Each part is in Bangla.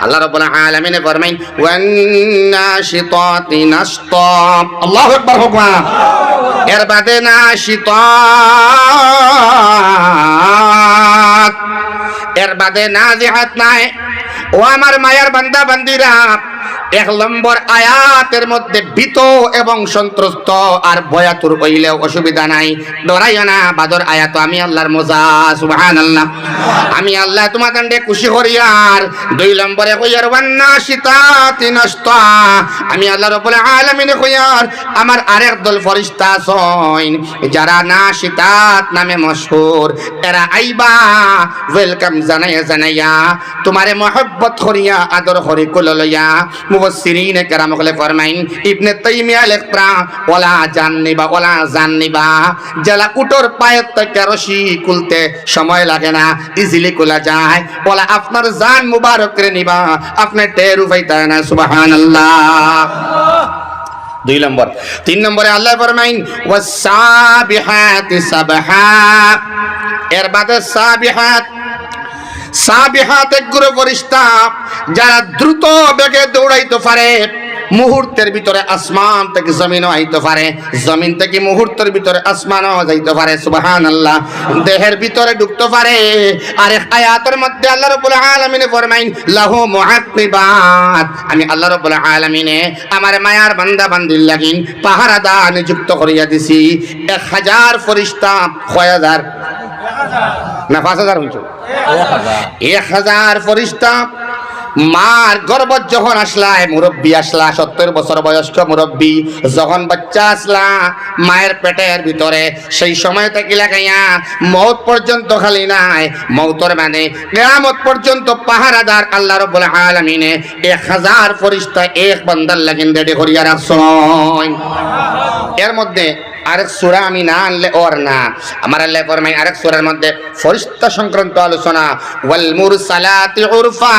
আল্লাহ রাব্বুল আলামিন ফরমাইন ওয়ান নাশিতাতি নাশতা আল্লাহু আকবার হুকমা এর বাদে নাশিতাত এর বাদে নাজিহাত নাই ও আমার মায়ার বান্দা বান্দিরা 1 নম্বর আয়াতের মধ্যে ভীত এবং সন্ত্রস্ত আর ভয়াতুর হইলেও অসুবিধা নাই ডরাইও না বাদর আয়াত আমি আল্লাহর মজা সুবহানাল্লাহ আমি আল্লাহ তোমাদের খুশি করি আর 2 নম্বরে কইয়ার ওয়ান্নাশিতাতি নাশতা আমি আল্লাহ রাব্বুল আলামিন কইয়ার আমার আরেক দল ফেরেশতা আছেন যারা নাশিতাত নামে মশহুর এরা আইবা ওয়েলকাম জানাইয়া তোমারে মহব্বত করিয়া আদর করি কললইয়া মুফাসসিরিন কেরাম বলে ফরমাইন ইবনে তাইমিয়া লেখরা ওলা জাননিবা যারা উটর পায়ের থেকে রশি খুলতে সময় লাগে না ইজিলি খোলা যায় ওলা আপনার জান মুবারক করে নিবা আপনি টের উপাইতা না সুবহানাল্লাহ 2 নম্বর 3 নম্বরে আল্লাহ ফরমাইন ওয়াসাবিহাতি সাবহা এর বাদে সাবিহাত এক গ্রুপ ফেরেশতা যারা দ্রুত বেগে দৌড়াইতে পারে মুহূর্তের ভিতরে আসমান থেকে জমিনও আইতে পারে জমিন থেকে মুহূর্তের ভিতরে আসমানও যাইতে পারে সুবহানাল্লাহ দেহের ভিতরে ঢুকতে পারে আর এক আয়াতের মধ্যে আল্লাহ রাব্বুল আলামিন ফরমাইন লাহু মুআক্কিবাত আমি আল্লাহ রাব্বুল আলামিনে আমার মায়ার বান্দা বান্দির লাগিন পাহারাদার নিযুক্ত করিয়া দিছি 1000 ফেরেশতা 6000 না 5000 হইছো 1000 ফেরেশতা মার গর্ভ যখন আসলায় মুরব্বী আসলা 70 বছর বয়স্ক মুরব্বী যখন বাচ্চা আসলা মায়ের পেটের ভিতরে সেই সময় থেকে লাগাইয়া মওত পর্যন্ত খালি নাই মওতর মানে কিয়ামত পর্যন্ত পাহারাদার আল্লাহ রাব্বুল আলামিনে 1000 ফেরেশতা এক বান্দার লাগিন রেডি করিয়া রাখছেন এর মধ্যে আরেক সূরা আমি না আনলে ওর না আমার আল্লাহ ফরমায় আরেক সূরার মধ্যে ফেরেশতা সংক্রান্ত আলোচনা ওয়াল মুরসালাতি উরফা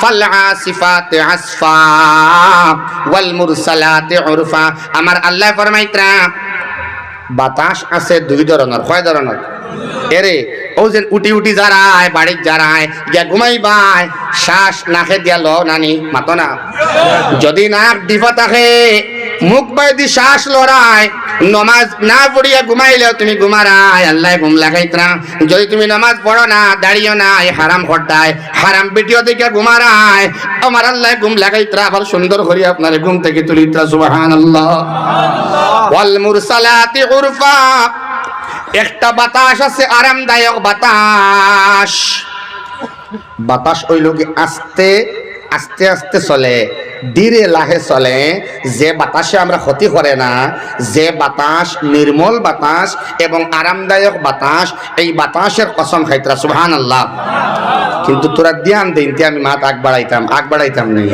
ফাল আসিফাতি আসফা ওয়াল মুরসালাতি উরফা আমার আল্লাহ ফরমাইতরা বাতাস আছে 2 ধরনের কয় ধরনের এরে ও যে উটি যারায় বাড়ির যারায় গিয়া ঘুমাইবাই শ্বাস নাকে দিয়া লো নানি মাতো না যদি নাক ডিফা থাকে মুখ বাইদি শ্বাস লড়ায় নমাজ না পড়িয়া ঘুমাইলেও তুমি ঘুমারায় আল্লাহ ঘুম লাগাইতরা যদি তুমি নামাজ পড়ো না দাঁড়িও না হারাম খটায় হারাম ভিডিও দেখে ঘুমারায় আমার আল্লাহ ঘুম লাগাইতরা আবার সুন্দর করে আপনার ঘুম থেকে তুলিতরা সুবহানাল্লাহ ওয়াল মুরসালাতি উরফা একটা বাতাস আছে আরামদায়ক বাতাস হইল কি আস্তে আস্তে চলে ধীরে লাহে চলে যে বাতাসে আমরা ক্ষতি করে না যে বাতাস নির্মল বাতাস এবং আরামদায়ক বাতাস এই বাতাসের কসম খাইতরা সুবহানাল্লাহ কিন্তু তোরা ধ্যান দিনতে আমি মাত আগ বাড়াইতাম নেই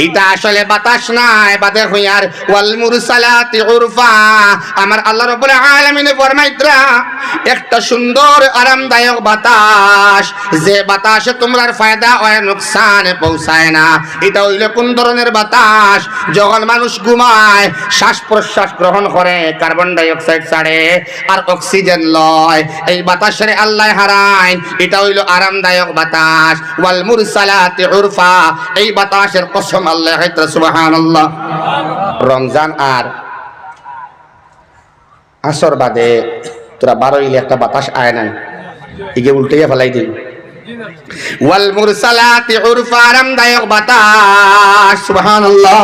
এটা আসলে বাতাস নাই বাদে হইয়ার ওয়াল মুরসালাতি উরফা আমার আল্লাহ রাব্বুল আলামিন ফরমাইতরা একটা সুন্দর আরামদায়ক বাতাস যে বাতাসে তোমার ফায়দা হয় নুকসানে পৌঁছায় না এটা হইল কোন ধরনের বাতাস যখন মানুষ ঘুমায় শ্বাস প্রশ্বাস গ্রহণ করে কার্বন ডাই অক্সাইড ছাড়ে আর অক্সিজেন লয় এই বাতাসের আল্লাহ হারায় এটা হইল আরামদায়ক বাতাস ওয়াল মুরসালাতি উরফা এই বাতাসের কসম আল্লাহ হাইতরা সুবহানাল্লাহ রমজান আর আসর বাদে তোরা 12 ইলে একটা বাতাস আয় না ইগে উল্টাইয়া ফেলাই দিই ওয়াল মুরসালাতি উরফা আরামদায়ক বাতাস সুবহানাল্লাহ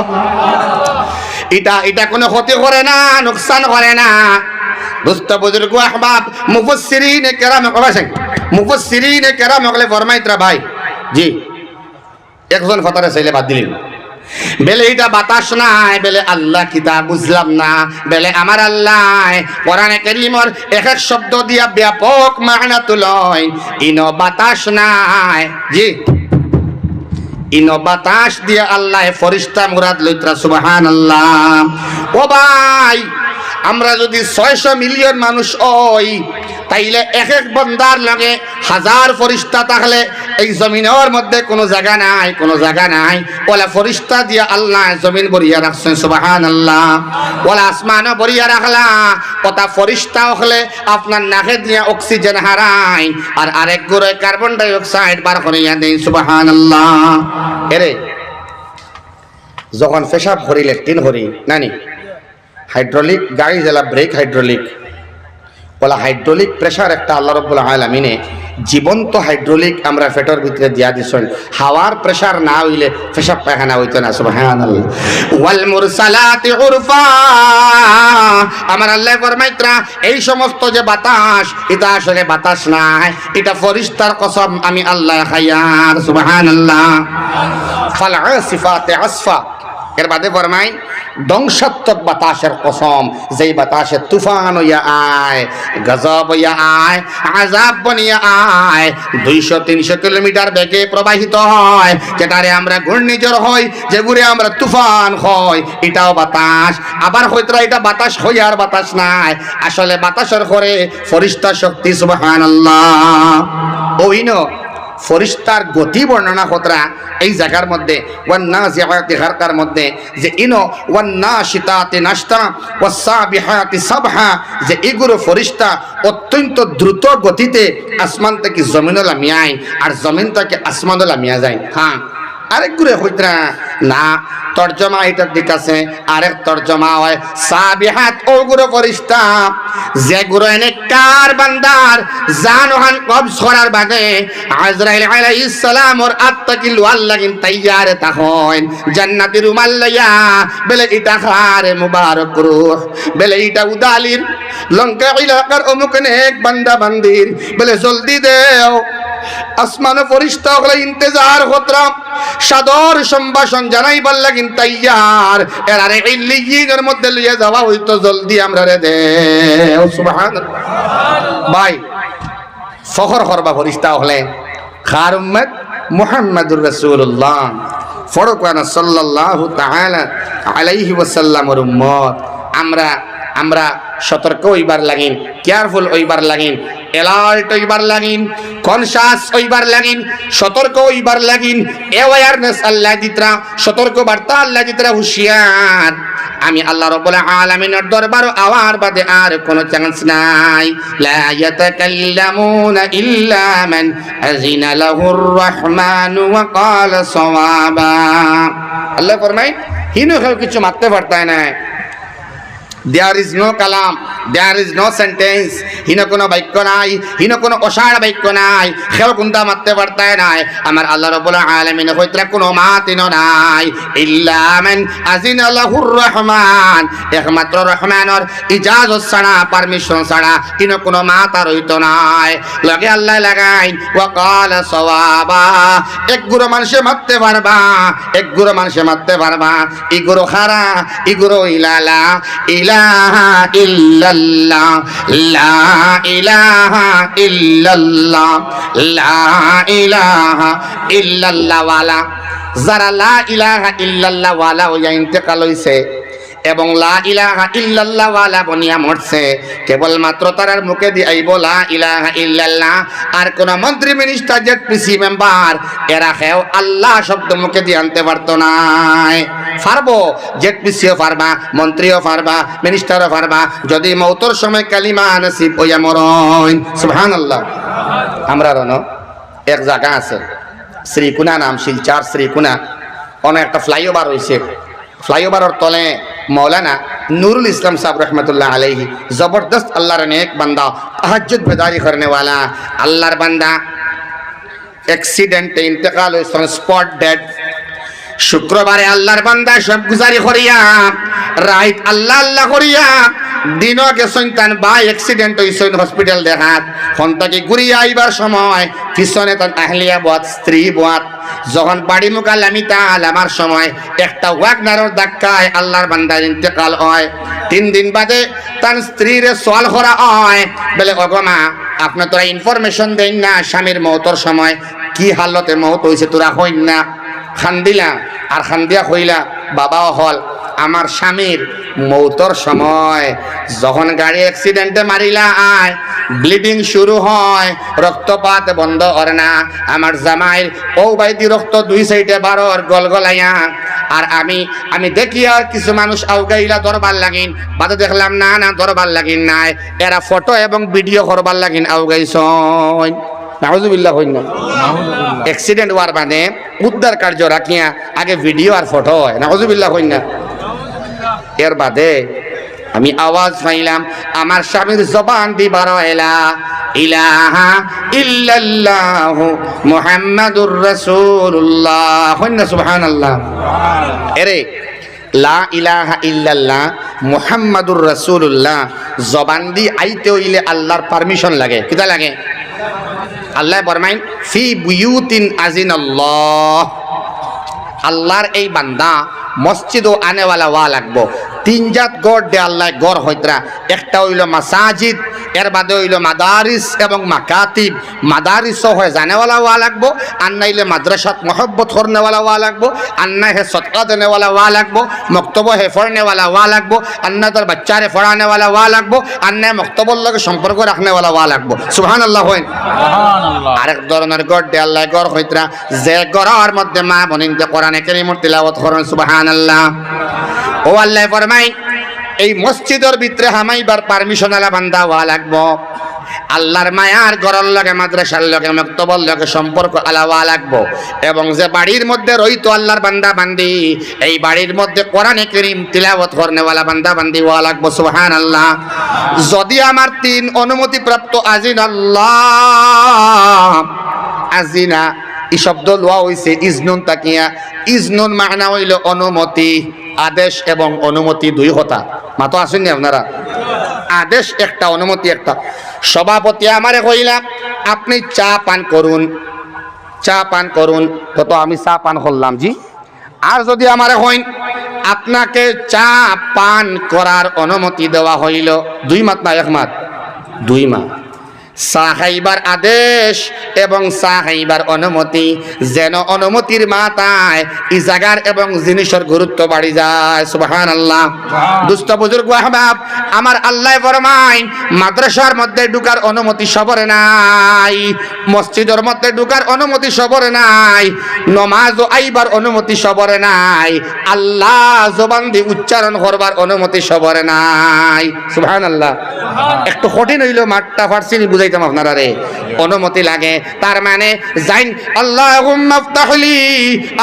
এটা কোনো ক্ষতি করে না নুকসান করে না দোস্ত বুজুর্গ আহবাব মুফাসসিরিন কেরাম হলে ফরমাইতরা ভাই জি একজন ফতারে চাইলে বাদ দিলেন বেলে এটা বাতাস নাই বেলে আল্লাহ কিতাব বুঝলাম না বেলে আমার আল্লাহ কোরআনে কারীমের এক এক শব্দ দিয়া ব্যাপক মানা তুলয় ইনো বাতাস নাই জি ইনো বাতাস দিয়া আল্লাহ ফেরেশতা মুরাদ লইতরা সুবহানাল্লাহ ও ভাই আমরা যদি 600 মিলিয়ন মানুষ হই তাইলে এক এক বান্দার লগে 1000 ফেরেশতা থাকলে এই জমিনের মধ্যে কোনো জায়গা নাই ওলা ফেরেশতা দিয়া আল্লাহ জমিন ভরিয়া রাখছেন সুবহানাল্লাহ ওলা আসমানও ভরিয়া রাখলা কথা ফেরেশতা হলে আপনার নাকে দিয়া অক্সিজেন হারায় আর আরেক গুড়ে কার্বন ডাই অক্সাইড বার করিয়া দেন সুবহানাল্লাহ এরে যখন পেশাব করি ল্যাট্রিন করি নানি হাইড্রোলিক গাড়ি জেলা ব্রেক হাইড্রোলিক বলা হাইড্রোলিক প্রেসার একটা আল্লাহ রাব্বুল আলামিনে জীবন্ত হাইড্রোলিক আমরা পেটের ভিতরে দিয়া দিছেন হাওয়ার প্রেসার না হইলে পেশাব পায়খানা হইতো না সুবহানাল্লাহ ওয়াল মুরসালাতি উরফা আমার আল্লাহ ফরমাইতরা এই সমস্ত যে বাতাস এটা আসলে বাতাস না এটা ফেরেশতার কসম আমি আল্লাহ খায়ার সুবহানাল্লাহ ফাল আসিফাতি আসফা এর বাদে ফরমাই ধ্বংসাত্মক বাতাসের কসম যেই বাতাসে তুফান হইয়া আয় গজব হইয়া আয় আযাব বনিয়া আয় 200-300 কিলোমিটার বেগে প্রবাহিত হয় যেটারে আমরা ঘূর্ণিঝড় হই যেগুরে আমরা তুফান হয় এটাও বাতাস আবার হয়তো এটা বাতাস হইয়ার বাতাস নাই আসলে বাতাসের করে ফেরেশতা শক্তি সুবহানাল্লাহ ওইনো ফরিস্তার গতি বর্ণনা কতরা এই জায়গার মধ্যে ওয়ান্নাজিআতি হারকার মধ্যে যে ইনো ওয়ান্নাশিতাতি নাশতা ওয়াসসাবিহাতি সাবহা যে এগুলো ফরিস্তা অত্যন্ত দ্রুত গতিতে আসমান থেকে জমিনে লামিয়ায় আর জমিন থেকে আসমানে লামিয়া যায় হ্যাঁ আরেক গুরে হইতরা না তরজমা এটার দিক আছে আরেক তরজমা হয় সাবিহাত ও গুরু ফরিস্তা যে গুরু নেককার বান্দার জানহান কবজ করার বাদে আজরাইল আলাইহিস সালাম ওর আত্তাকিল ওয়াল্লাহিন তাইয়ারে তাহন জান্নাতি রুমাল লইয়া বলে এটা খারে মুবারক রূহ বলে এটা উদালির লঙ্কা ইলাকার অমুক নেক বান্দা বান্দির বলে জলদি দেও আসমান ফরিস্তা হলে ইন্তজার হতরা সাদর সম্ভাষণ জানাইবার লাগিন তাইয়ার এরারে ইল্লিয়িনের মধ্যে লিয়ে যাওয়া হইতো জলদি আমরা রে দেও সুবহানাল্লাহ ভাই ফখর করবা ফরিস্তা হলে খার উম্মত মুহাম্মাদুর রাসূলুল্লাহ ফরকানা সাল্লাল্লাহু তাআলা আলাইহি ওয়াসাল্লামের উম্মত আমরা সতর্ক হইবার লাগিন কেয়ারফুল হইবার লাগিন এলার্ট হইবার লাগিন কনসাস হইবার লাগিন সতর্ক হইবার লাগিন অ্যাওয়ারনেস আল্লাহ দিতরা সতর্ক বার্তা আল্লাহ দিতরা হুঁশিয়ার আমি আল্লাহ রাব্বুল আলামিনের দরবার আওয়ার বাদে আর কোনো চান্স নাই লা ইয়াতাকাল্লামুনা ইল্লা মান আযিনা লাহুর রহমান ওয়া ক্বালা সাওয়াবা আল্লাহ ফরমায় হিনো কিছু মারতে পারতায় না There is no kalam, there is no sentence. Hino কোনো বাক্য নাই, হিনো কোনো অসাড় বাক্য নাই, খেল কুন্দা মারতে পারতায় নাই। আমার আল্লাহ রাব্বুল আলামিন হইতরা কোনো মাতিনো নাই। ইল্লা মান আযিনা লাহুর রহমান, একমাত্র রহমানের ইজাজত ছাড়া পারমিশন ছাড়া হিনো কোনো মাত আর হইতো নাই। লগে আল্লাহ লাগাই ওয়া ক্বালা সাওয়াবা, এক গুরু মানুষে মারতে পারবা, এক গুরু মানুষে মারতে পারবা। ই গুরু খারা, ই গুরু ইলালা ইলাহা ইল্লাল্লাহ লা ইলাহা ইল্লাল্লাহ লা ইলাহা ইল্লাল্লাহ ওয়ালা যারা লা ইলাহা ইল্লাল্লাহ ওয়ালা হইয়া ইন্তেকাল হইছে এবং লা ইলাহা ইল্লাল্লাহ ওয়ালা বনিয়া মরছে কেবলমাত্র তারার মুখে দিয়ে আইব লা ইলাহা ইল্লাল্লাহ আর কোন মন্ত্রী মিনিস্টার জেডপিসি মেম্বার এরা কেউ আল্লাহ শব্দ মুখে দিয়ে আনতে পারতো না পারবো জেডপিসিও পারবা মন্ত্রীও পারবা মিনিস্টারও পারবা যদি মৌতর সময় কালিমা নসিব হইয়া মরণ সুবহানাল্লাহ আমরা রনো এক জায়গা আছে শ্রীকুনা নাম শিলচার শ্রীকুনা অনেক একটা ফ্লাইওভার হয়েছে ফ্লাইওভারের তলে মৌলানা নুরুল ইসলাম साहब रहमतुल्लाह अलैहि जबरदस्त अल्लाहर नेक बंदा तहज्जुद बेदारी करने वाला अल्लाहर बंदा एक्सीडेंट इंतकाल हुई स्पॉट डेड शुक्रवारे अल्लाहर बंदा सब गुजारी करिया राइट अल्लाह अल्लाह करिया दिनों के सन्तान बाई एक्सीडेंट হইছে হসপিটাল দেখাত ফোনটাকে ঘুরিয়ে আইবার সময় পিছনে তার আহলিয়া বাত স্ত্রী বাত যখন বাড়ি মুকা লামিতা লামার সময় একটা ওয়াগনারর ধাক্কায় আল্লাহর বান্দার ইন্তেকাল হয় 3 দিন বাদে তার স্ত্রীরে সওয়াল করা হয় বলে ওগমা আপনি তোরা ইনফরমেশন দেন না স্বামীর মওতর সময় কি হালতে মওত হইছে তোরা হইন না খান্দিলা আর খান্দিয়া হইলা বাবা হল আমার স্বামীর মৌতর সময় যখন গাড়ি অ্যাক্সিডেন্টে মারিলা আয় ব্লিডিং শুরু হয় রক্তপাত বন্ধ করে না আমার জামাইর ও বাইদি রক্ত দুই সাইডে বারোর গলগলাইয়া আর আমি দেখি আর কিছু মানুষ আউগাইলা দরবার লাগিন বাদে দেখলাম না না দরবার লাগিন নাই এরা ফটো এবং ভিডিও করবার লাগিন আউগাইছন নাউজুবিল্লাহ হইন না। অ্যাক্সিডেন্ট হওয়ার মানে উদ্ধার কার্য রাখিয়া আগে ভিডিও আর ফটো হয়, নাউজুবিল্লাহ হইন না। এর বাদে আমি আওয়াজ পাইলাম আমার স্বামীর জবান দিবার এলা ইলাহা ইল্লাল্লাহ মুহাম্মাদুর রাসূলুল্লাহ হইন না সুবহানাল্লাহ। এরে লা ইলাহা ইল্লাল্লাহ মুহাম্মাদুর রাসূলুল্লাহ জবান দি আইতে হইলে আল্লাহর পারমিশন লাগে। কিটা লাগে? আল্লাহ ফরমাইন ফি বুয়ুতিন আজিনাল্লাহ, আল্লাহর এই বান্দা মসজিদও আনেওয়ালা ওয়া লাগবো। তিন জাত গড় দে আল্লাহ গড় হইতরা, একটা হইল মাসাজিদ, এর বাদে হইল মাদারিস এবং মাকাতিব। মাদারিসও হয় জানেওয়ালা ওয়া লাগবো, আর নাইলে মাদ্রাসাত মহব্বত করনেওয়ালা ওয়া লাগবো, আর না হে সদকা দেনেওয়ালা ওয়া লাগবো, মক্তব হে পড়নেওয়ালা ওয়া লাগবো, আর না তার বাচ্চারে পড়ানেওয়ালা ওয়া লাগবো, আর না মক্তবর লগে সম্পর্ক রাখনেওয়ালা ওয়া লাগবো। সুবহানাল্লাহ হইন। আরেক ধরনের গড় দে আল্লাহ গড় হইতরা, যে গড়ের মধ্যে মা বনিনতে কোরআনে কারীমর তিলাওয়াত করেন। সুবহানাল্লাহ। ও আল্লাহ ফরমাই এই মসজিদের ভিতরে হামাইবার পারমিশন আলা বান্দা হওয়া লাগবো। আল্লাহর মায়ার ঘরের লগে মাদ্রাসার লগে মক্তবর লগে সম্পর্ক আলা হওয়া লাগবো। এবং যে বাড়ির মধ্যে রইতো আল্লাহর বান্দা বান্দি, এই বাড়ির মধ্যে কোরআনে কারীম তিলাওয়াত করনেওয়ালা বান্দা বান্দি হওয়া লাগবো। সুবহানাল্লাহ। যদি আমার তিন অনুমতি প্রাপ্ত আজিনাল্লাহ, আজিনা এই শব্দ লওয়া হইছে ইজনুন তাকিয়া। ইজনুন মানা হইল অনুমতি। আদেশ এবং অনুমতি দুই কথা, মাতো আসেননি আপনারা? আদেশ একটা, অনুমতি একটা। সভাপতি আমারে কইলা আপনি চা পান করুন, চা পান করুন, তো আমি চা পান করলাম জি। আর যদি আমারে কইন আপনাকে চা পান করার অনুমতি দেওয়া হইল, দুই মাত না এক মাত? দুই মাত। চা খাইবার আদেশ এবং চা খাইবার অনুমতি, যেন অনুমতির মাথায় ই জাগার এবং জিনিসের গুরুত্ব বাড়ি যায়। সুবহানাল্লাহ। দুস্থ বুজুর্গ আহবাব, আমার আল্লাহ ফরমাইন মাদ্রাসার মধ্যে ঢুকার অনুমতি সবরে নাই, মসজিদের মধ্যে ঢুকার অনুমতি সবরে নাই, নমাজ ও আইবার অনুমতি সবরে নাই, আল্লাহ জবান দিয়ে উচ্চারণ করবার অনুমতি সবরে নাই। সুবহানাল্লাহ। একটু কঠিন হইল, মাঠটা ফারসিনি বুঝাইতাম আপনারা রে। অনুমতি লাগে, তার মানে যাইন আল্লাহুম্মা আফতাহলি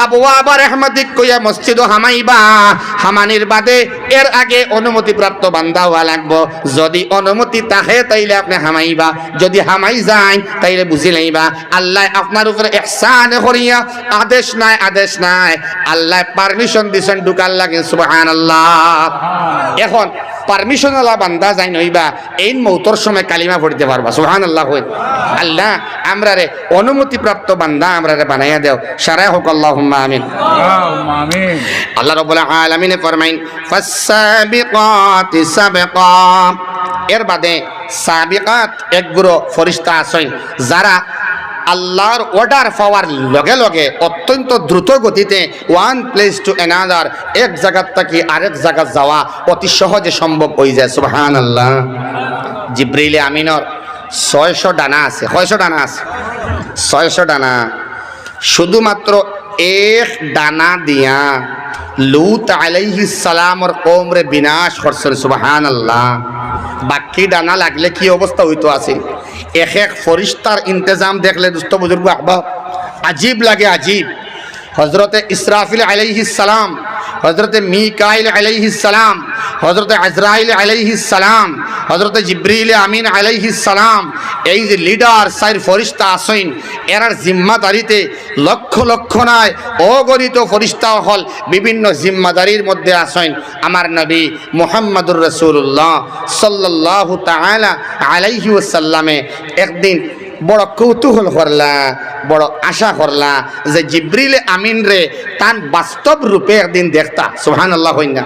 আবওয়াবা রাহমাতিক কইয়া মসজিদ হামাইবা, হামানির বাদে এর আগে অনুমতি প্রাপ্ত বান্দা হওয়া লাগবো। যদি অনুমতি থাকে তাইলে আপনি হামাইবা, যদি হামাই যান তাইলে বুঝি লইবা আল্লাহ আপনার উপরে ইহসান করিয়া আদেশ নাই, আদেশ নাই, আল্লাহ পারমিশন দিছেন ঢুকার লাগে। সুবহানাল্লাহ। এখন পারমিশন আলা বান্দা যাই নইবা এই মৌতর সময় কালিমা পড়তে পারবা। সুবহানাল্লাহ। আল্লাহ আমরা রে অনুমতি প্রাপ্ত বান্দা আমরা রে বানাইয়া দেও, সারাই হোক আল্লাহুম্মা আমিন। আল্লাহ রাব্বুল আলামিন ফরমাইন ফাসসাবিকাতি সাবকা। এর বাদে সাবিকাত এক গুরু ফেরেশতা আছেন যারা আল্লাহর অর্ডার পাওয়ার লগে লগে অত্যন্ত দ্রুত গতিতে ওয়ান প্লেস টু অ্যানাদার, এক জায়গা থেকে আরেক জায়গা যাওয়া অতি সহজে সম্ভব হয়ে যায়। সুবহানাল্লাহ। জিবরিল আমিনের 600 ডানা আছে। কয়শো ডানা আছে? 600 ডানা। শুধুমাত্র এক ডানা দিয়া লূত আলাইহিস সালামর কওমরে বিনাশ করছেন। সুবহানাল্লাহ। বাকি ডানা লাগলে কি অবস্থা হইতো আছে? এক এক ফরিস্তার ইন্তজাম দেখলে দুস্থ বুজুর্গ আহবাব আজীব লাগে, আজীব। হজরতে ইসরাফিল আলাইহিস সালাম, হজরতে মিকাইল আলাইহিস সালাম, হজরতে আজরাইল আলাইহিস সালাম, হজরতে জিবরিল আমিন আলাইহিস সালাম, এই যে লিডার সাইর ফরিস্তা আসেন, এরার জিম্মাদারিতে লক্ষ লক্ষ নয় অগণিত ফরিস্তা হল বিভিন্ন জিম্মাদারির মধ্যে আসেন। আমার নবী মুহাম্মদুর রাসূলুল্লাহ সাল্লাল্লাহু তাআলা আলাইহি ওয়াসাল্লামে একদিন বড় কৌতূহল করলা, বড় আশা করলা যে জিবরিল আমিন রে তান বাস্তব রূপে একদিন দেখতা। সুবহানাল্লাহ। হইনা